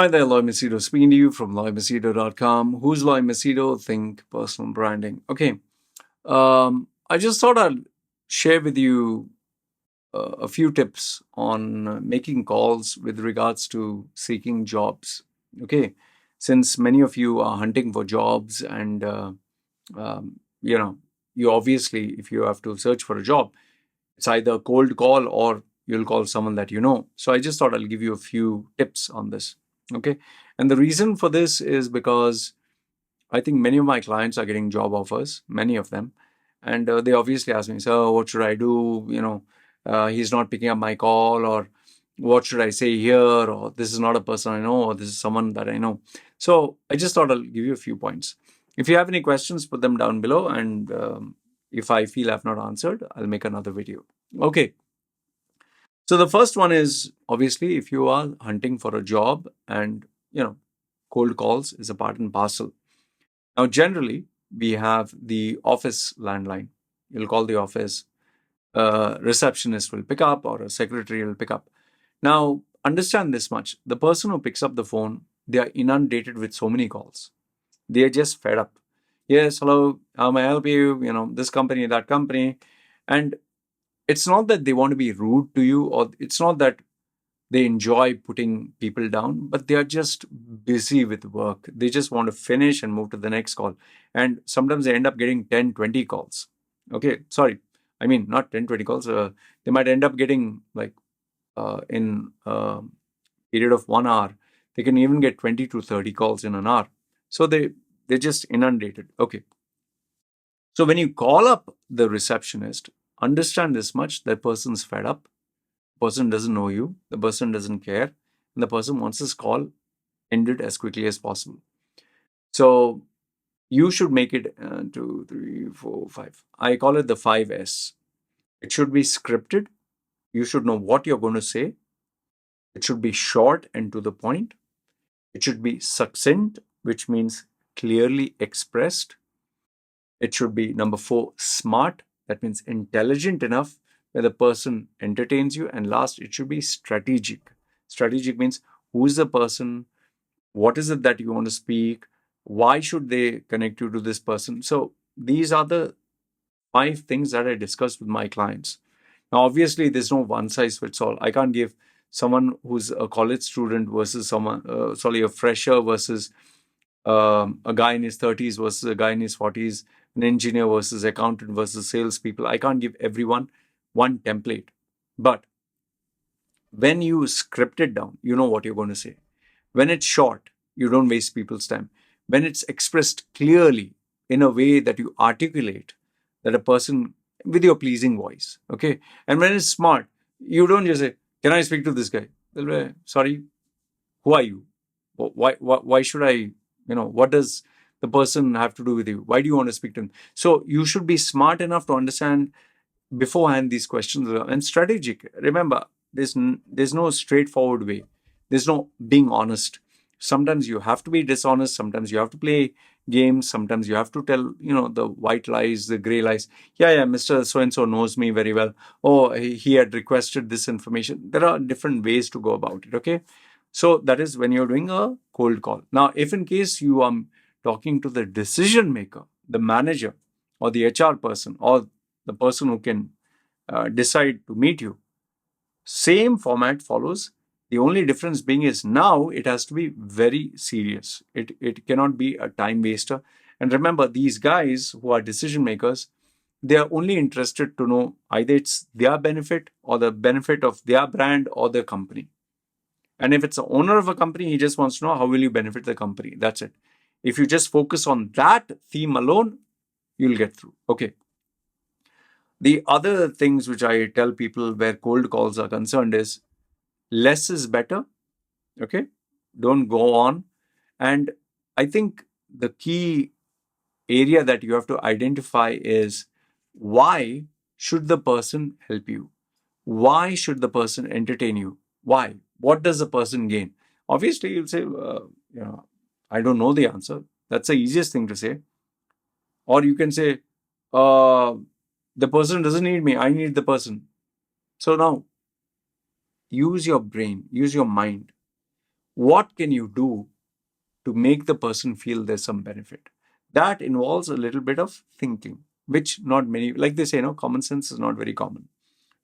Hi there, Loy Machedo speaking to you from loymachedo.com. Who's Loy Machedo? Think personal branding. Okay. I just thought I'd share with you a few tips on making calls with regards to seeking jobs. Okay. Since many of you are hunting for jobs and, you know, you obviously, if you have to search for a job, it's either a cold call or you'll call someone that you know. So I just thought I'll give you a few tips on this. Okay. And the reason for this is because I think many of my clients are getting job offers, many of them. And they obviously ask me, so what should I do? He's not picking up my call, or what should I say here? Or this is not a person I know, or this is someone that I know. So I just thought I'll give you a few points. If you have any questions, put them down below. And if I feel I've not answered, I'll make another video. Okay. So the first one is obviously if you are hunting for a job and, cold calls is a part and parcel. Now, generally, we have the office landline. You'll call the office, a receptionist will pick up or a secretary will pick up. Now, understand this much. The person who picks up the phone, they are inundated with so many calls. They are just fed up. Yes, hello, how may I help you? This company, that company. And it's not that they want to be rude to you, or it's not that they enjoy putting people down, but they are just busy with work. They just want to finish and move to the next call. And sometimes they end up getting 10, 20 calls. Okay, sorry. I mean, not 10, 20 calls. They might end up getting like in a period of 1 hour, they can even get 20 to 30 calls in an hour. So they're just inundated. Okay. So when you call up the receptionist, understand this much, that person's fed up. The person doesn't know you, the person doesn't care, and the person wants this call ended as quickly as possible. So you should make it 2, 3, 4, 5. I call it the 5S. It should be scripted. You should know what you're going to say. It should be short and to the point. It should be succinct, which means clearly expressed. It should be number 4, smart. That means intelligent enough where the person entertains you. And last, it should be strategic. Strategic means who is the person, what is it that you want to speak, why should they connect you to this person. So these are the 5 things that I discussed with my clients. Now, obviously, there's no one size fits all. I can't give someone who's a college student versus a fresher versus a guy in his 30s versus a guy in his 40s, an engineer versus accountant versus salespeople. I can't give everyone one template. But when you script it down, you know what you're going to say. When it's short, you don't waste people's time. When it's expressed clearly in a way that you articulate that a person with your pleasing voice, okay? And when it's smart, you don't just say, "Can I speak to this guy?" They'll be, "Sorry, who are you? Why should I, what does the person have to do with you? Why do you want to speak to him?" So you should be smart enough to understand beforehand these questions and strategic. Remember, there's no straightforward way. There's no being honest. Sometimes you have to be dishonest. Sometimes you have to play games. Sometimes you have to tell, the white lies, the gray lies. Yeah, Mr. So-and-so knows me very well. Oh, he had requested this information. There are different ways to go about it, okay? So that is when you're doing a cold call. Now, if in case you are talking to the decision maker, the manager, or the HR person, or the person who can decide to meet you, same format follows. The only difference being is now it has to be very serious. It cannot be a time waster. And remember, these guys who are decision makers, they are only interested to know either it's their benefit or the benefit of their brand or their company. And if it's the owner of a company, he just wants to know how will you benefit the company. That's it. If you just focus on that theme alone, you'll get through. Okay. The other things which I tell people where cold calls are concerned is less is better. Okay. Don't go on. And I think the key area that you have to identify is why should the person help you? Why should the person entertain you? Why? What does the person gain? Obviously, you'll say, I don't know the answer. That's the easiest thing to say. Or you can say, the person doesn't need me. I need the person. So now, use your brain, use your mind. What can you do to make the person feel there's some benefit? That involves a little bit of thinking, which not many, like they say, common sense is not very common,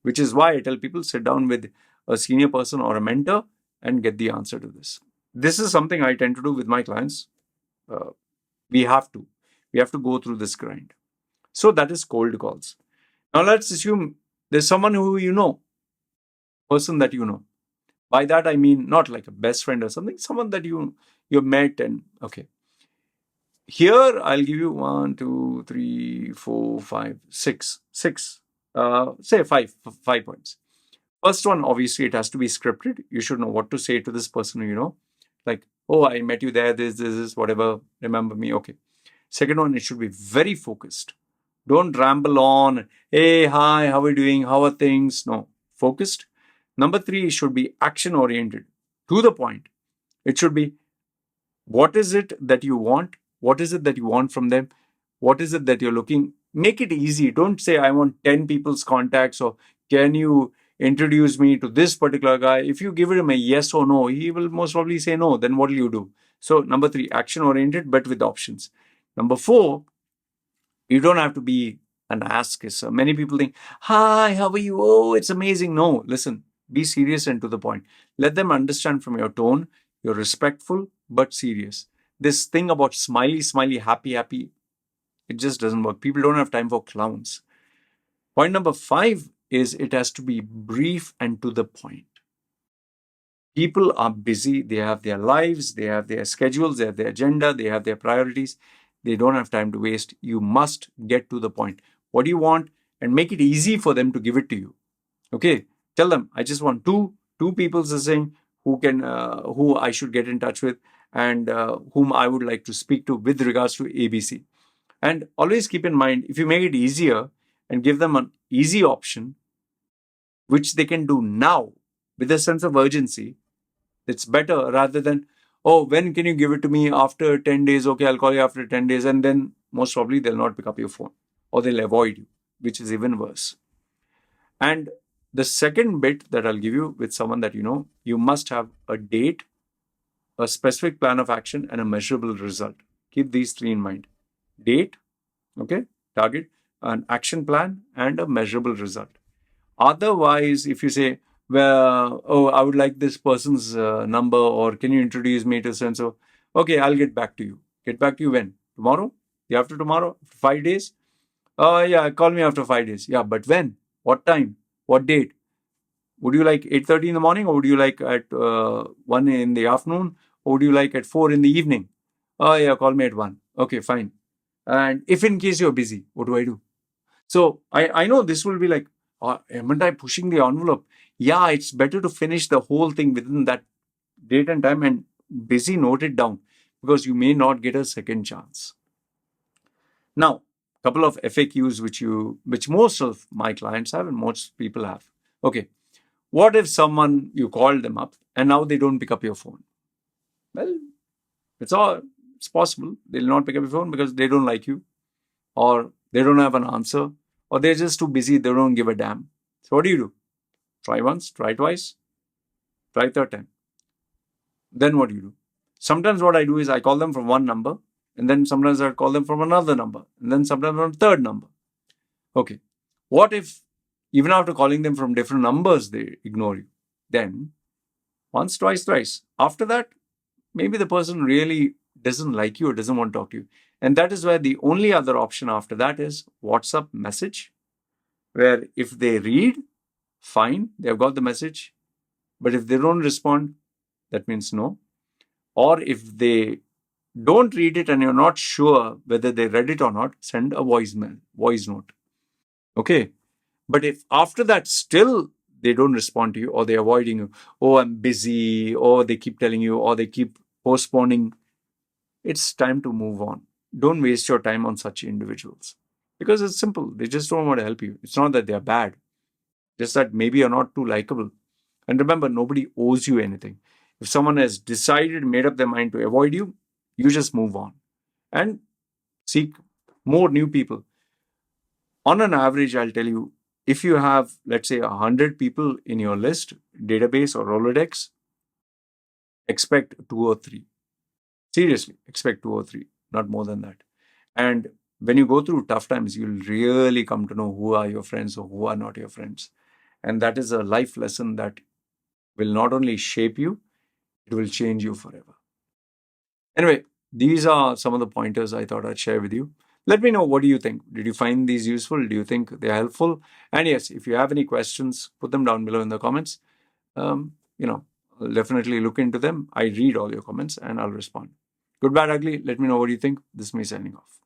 which is why I tell people sit down with a senior person or a mentor and get the answer to this. This is something I tend to do with my clients. Uh, we have to. We have to go through this grind. So that is cold calls. Now let's assume there's someone who you know, person that you know. By that I mean not like a best friend or something, someone that you met and okay. Here I'll give you one, two, three, four, five, six. Say five points. First one, obviously, it has to be scripted. You should know what to say to this person, like, oh, I met you there, this, whatever, remember me, okay. Second one, it should be very focused. Don't ramble on, hey, hi, how are you doing, how are things? No, focused. Number three, it should be action oriented, to the point. It should be, what is it that you want? What is it that you want from them? What is it that you're looking? Make it easy. Don't say, I want 10 people's contacts or can you introduce me to this particular guy? If you give him a yes or no, he will most probably say no. Then what will you do? So, number three, action oriented, but with options. Number four, you don't have to be an ass kisser. Many people think, hi, how are you? Oh, it's amazing. No, listen, be serious and to the point. Let them understand from your tone, you're respectful but serious. This thing about smiley, smiley, happy, happy, it just doesn't work. People don't have time for clowns. Point number five is it has to be brief and to the point. People are busy, they have their lives, they have their schedules, they have their agenda, they have their priorities. They don't have time to waste. You must get to the point. What do you want? And make it easy for them to give it to you. Okay, tell them I just want two people saying who I should get in touch with and whom I would like to speak to with regards to ABC. And always keep in mind, if you make it easier and give them an easy option, which they can do now with a sense of urgency, it's better rather than, oh, when can you give it to me? After 10 days. Okay, I'll call you after 10 days. And then most probably they'll not pick up your phone or they'll avoid you, which is even worse. And the second bit that I'll give you with someone that you know, you must have a date, a specific plan of action, and a measurable result. Keep these three in mind: date, okay, target, an action plan, and a measurable result. Otherwise, if you say, well, oh, I would like this person's number, or can you introduce me to so and so? Okay, I'll get back to you. Get back to you when? Tomorrow? The after tomorrow? 5 days? Oh, yeah, call me after 5 days. Yeah, but when? What time? What date? Would you like 8:30 in the morning, or would you like at 1 in the afternoon, or would you like at 4 in the evening? Oh, yeah, call me at 1. Okay, fine. And if in case you're busy, what do I do? So I know this will be like, am I pushing the envelope? Yeah, it's better to finish the whole thing within that date and time and busy note it down because you may not get a second chance. Now, a couple of FAQs which most of my clients have and most people have. Okay, what if someone you called them up and now they don't pick up your phone? Well, it's possible. They'll not pick up your phone because they don't like you or they don't have an answer or they're just too busy, they don't give a damn. So what do? Try once, try twice, try third time. Then what do? Sometimes what I do is I call them from one number and then sometimes I call them from another number and then sometimes from third number. Okay. What if even after calling them from different numbers, they ignore you? Then once, twice, thrice. After that, maybe the person really doesn't like you or doesn't want to talk to you. And that is where the only other option after that is WhatsApp message, where if they read, fine, they've got the message. But if they don't respond, that means no. Or if they don't read it and you're not sure whether they read it or not, send a voice note. Okay. But if after that still they don't respond to you or they're avoiding you, oh, I'm busy, or they keep telling you, or they keep postponing, it's time to move on. Don't waste your time on such individuals because it's simple. They just don't want to help you. It's not that they're bad, just that maybe you're not too likable. And remember, nobody owes you anything. If someone has decided, made up their mind to avoid you, you just move on and seek more new people. On an average, I'll tell you, if you have, let's say, 100 people in your list, database or Rolodex, expect two or three. Seriously, expect two or three, not more than that. And when you go through tough times, you'll really come to know who are your friends or who are not your friends. And that is a life lesson that will not only shape you, it will change you forever. Anyway, these are some of the pointers I thought I'd share with you. Let me know, what do you think? Did you find these useful? Do you think they're helpful? And yes, if you have any questions, put them down below in the comments. You know, I'll definitely look into them. I read all your comments and I'll respond. Good, bad, ugly. Let me know what you think. This is me signing off.